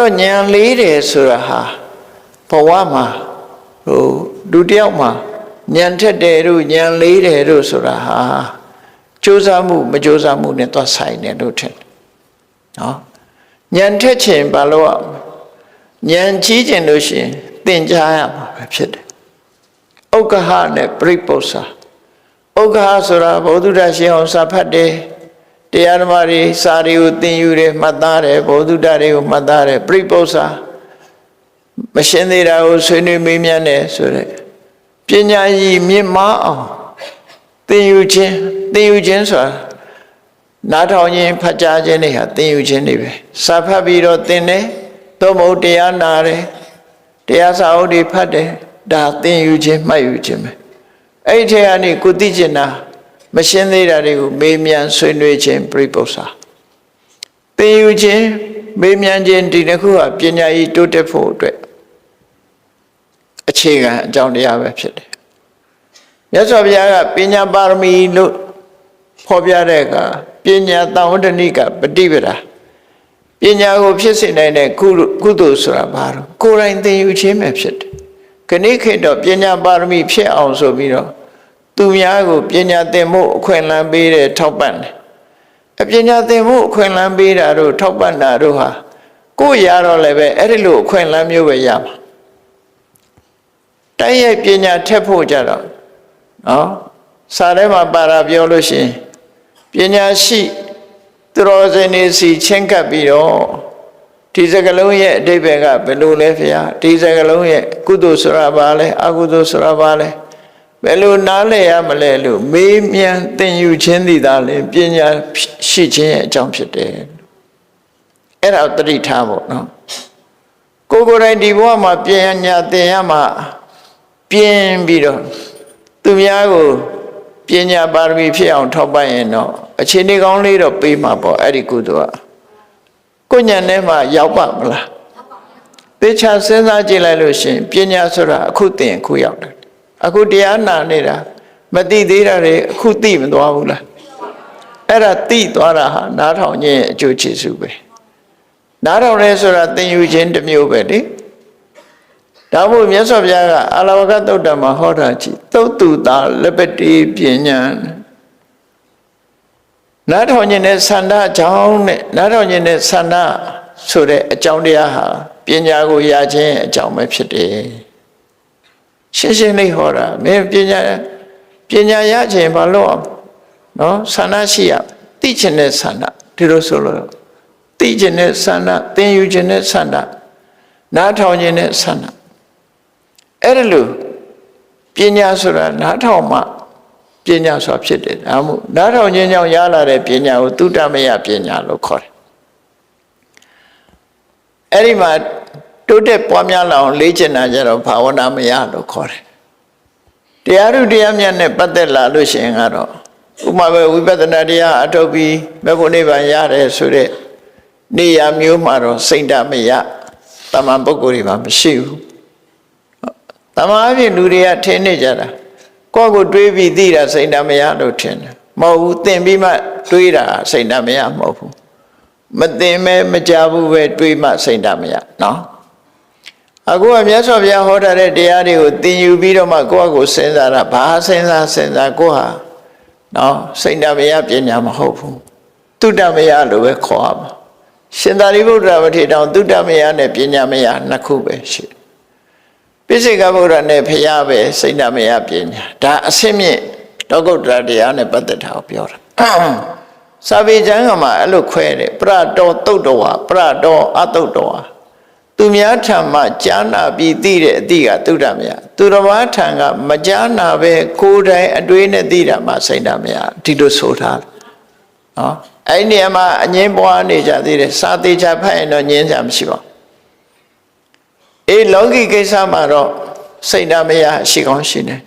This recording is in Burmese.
တော့ဉာဏ်လေးတယ်ဆိုတာဟာဘဝမှာလူတယောက်မှာဉာဏ်ထက်တယ်တို့ဉာဏ်လေးတယ်တို့ဆိုတာဟာကြိုးစားမှုမကြိုးစားမှုနဲ့သွားဆိုင်တယ်လို့ထင်နော်ဉာဏ်ထက်ခြင်းဘာလို့ဉာဏ်ကြီးခြင်းလို့ရှိရင်သင်ကြားရမှာပဲဖြစ်တယ်ဥက္ကဟနဲ့ပရိပု္ပ္ပာဥက္ကဟဆိုတာဘုဒ္ဓရှင်အောင်စာဖတ်တယ်တရားဓမ္မတွေစာတွေကိုသင်ယူတယ်မှတ်သားတယ်ဘုဒ္ဓတွေကိုမှတ်သားတယ်ပရိပု္ပ္ပာမရှင်းသေးတာကိုဆွေးနွေးမေးမြန်းတယ်ဆိုတဲ့ပညာရည်မြင့်မားအောင်သင်ယူခြင်းဆိုတာနားထောင်ခြင်းဖတ်ကြားခြင်းတွေဟာသင်ယူခြင်းတွေပဲစာဖတ်ပြီးတော့သင်တယ်သို့မဟုတ်တရားနာတယ်တရားစာအုပ်တွေဖတ်တယ်ဒါသင်ယူခြင်းမှတ်ယူခြင်းပဲအဲ့ဒီထဲကနေကိုသိကျင်တာမရှင်းသေးတာတွေကိုမေးမြန်းဆွေးနွေးခြင်းပြိပု္ပ္ပာသင်ယူခြင်းမေးမြန်းခြင်းဒီတစ်ခုဟာပညာရည်တိုးတက်ဖို့အတွက်အခြေခံအကြောင်းတရားပဲဖြစ်တယ်မြတ်စွာဘုရားကပညာပါရမီလို့ဖော်ပြတဲ့အခါပညာသံဝတ္တနိကပฏิပဒါပညာကိုဖြစ်စေနိုင်တဲ့ကုသိုလ်ဆိုတာဘာလို့ကိုယ်တိုင်သင်ယူခြင်းပဲဖြစ်တယ်ခဏခေတ်တော့ပညာပါရမီဖြစ်အောင်ဆိုပြီးတော့သူများကိုပညာသင်ဖို့အခွင့်အလမ်းပေးတဲ့ထောက်ပံ့တယ်အပညာသင်ဖို့အခွင့်အလမ်းပေးတာတို့ထောက်ပံ့တာတို့ဟာကိုယ်ရတော့လည်းပဲအဲ့ဒီလိုအခွင့်အလမ်းမျိုးပဲရမှာတိုက်ရိုက်ပညာထက်ဖို့ကြတော့နော်စာထဲမှာပါတာပြောလို့ရှိရင်ပညာရှိသူတော်စင်တွေစီချင်းကပ်ပြီးတော့ဒီစကလုံးရဲ့အဓိပ္ပာယ်ကဘယ်လိုလဲဖေ။ဒီစကလုံးရဲ့ကုသိုလ်ဆိုတာဘာလဲအကုသိုလ်ဆိုတာဘာလဲဘယ်လိုနားလည်ရမလဲလို့မေးမြန်းသင်ယူခြင်းသည်သာလေပညာရှိခြင်းရဲ့အကြောင်းဖြစ်တယ်အဲ့ဒါသတိထားဖို့နော်ကိုယ်တိုင်ဒီဘဝမှာပညာသင်ရမှာပြင်းပြီးတော့သူများကိုပညာပါရမီဖြစ်အောင်ထောက်ပံ့ရင်တော့အခြေအနေကောင်းလေးတော့ပေးမှာပေါ့အဲ့ဒီကုသိုလ်ကကိုဉာဏ်ထဲမှာရောက်ပါမလားသေချာစဉ်းစားကြည့်လိုက်လို့ရှင်ပညာဆိုတာအခုသင်အခုရောက်တယ်အခုတရားနာနေတာမသိသေးတာတွေအခုသိမသွားဘူးလားအဲ့ဒါသိသွားတာဟာနားထောင်ခြင်းရဲ့အကျိုးကျေးဇူးပဲနားထောင်ရဲဆိုတာသင်ယူခြင်းတစ်မျိုးပဲလေဒါမို့မြတ်စွာဘုရားကအလဝကသုတ်တံမှာဟောတာကြည့်သုတ်တုတာလက်ပတိပညာနားထောင်ခြင်းနဲ့ဆန္ဒကြောင့်နဲ့နားထောင်ခြင်းနဲ့ဆန္ဒဆိုတဲ့အကြောင်းတရားဟာပညာကိုရခြင်းအကြောင်းပဲဖြစ်တယ်ရှင်းရှင်းလေးဟောတာမင်းပညာရခြင်းဘာလို့နော်ဆန္ဒရှိရသိခြင်းနဲ့ဆန္ဒဒီလိုဆိုလို့သိခြင်းနဲ့ဆန္ဒသင်ယူခြင်းနဲ့ဆန္ဒနားထောင်ခြင်းနဲ့ဆန္ဒအဲ့ဒါလို့ပညာဆိုတာနားထောင်မှပညာဆိုတာဖြစ်တယ်ဒါမှမဟုတ်နားထောင်ခြင်းကြောင့်ရလာတဲ့ပညာကိုသုတ္တမယပညာလို့ခေါ်တယ်အဲ့ဒီမှာတိုးတက်ပွားများလာအောင်လေ့ကျင့်တာကြတော့ဘာဝနာမယလို့ခေါ်တယ်တရားဓုတရားမြတ်နဲ့ပတ်သက်လာလို့ရှိရင်ကတော့ဥပမာပဲဝိပဿနာတရားအထုတ်ပြီးမေဖို့နိဗ္ဗာန်ရတယ်ဆိုတဲ့နေရာမျိုးမှာတော့စိတ်ဓာတ်မယတမန်ပုဂ္ဂိုလ်တွေမှာမရှိဘူးတမန်အပြင်လူတွေကထင်နေကြတာကိုယ့်ကိုတွေးပြီးသိတာစိတ်ဓာတ်မယလို့ထင်တယ်မဟုတ်ဘူးသင်ပြီးမှတွေးတာစိတ်ဓာတ်မယမဟုတ်ဘူးမသင်မဲမကြဘူးပဲတွေးမှစိတ်ဓာတ်မယနော်အခုကမြတ်စွာဘုရားဟောထားတဲ့တရားတွေကိုသင်ယူပြီးတော့မှကိုယ့်ကိုစဉ်းစားတာဘာစဉ်းစားကိုယ့်ဟာနော်စိတ်ဓာတ်မယပညာမဟုတ်ဘူးသုတ္တမယလို့ပဲခေါ်ရမှာရှင်သာရိပုတ္တရာမထေရတောင်သုတ္တမယနဲ့ပညာမယနှစ်ခုပဲရှိပိစိကဗုဒ္ဓနဲ့ဖျားပဲစိတ်ဓာတ်မယပညာဒါအစင်းမြင့်တောကုတ္တရာတရားနဲ့ပတ်သက်တာကိုပြောတာစာပေကျမ်းကမှာအဲ့လိုခွဲတယ်ပရတောသုတ်တော်ဟာပရတောအသုတ်တော်ဟာသူများထံမှာကြားနာပြီးသိတဲ့အသည့်ကသုတ္တမယသူတော်ဘာထံကမကြားနာပဲကိုယ်တိုင်အတွေးနဲ့သိတာမှစိတ်ဓာတ်မယဒီလိုဆိုထားတယ်နော်အဲ့ဒီနေရာမှာအငင်းပွားနေကြသေးတယ်စာသေးချဖတ်ရင်တော့ငင်းကြမရှိပါဘူးအေးလောကီကိစ္စမှာတော့စိတ်ဓာတ်မယရှိကောင်းရှိတယ်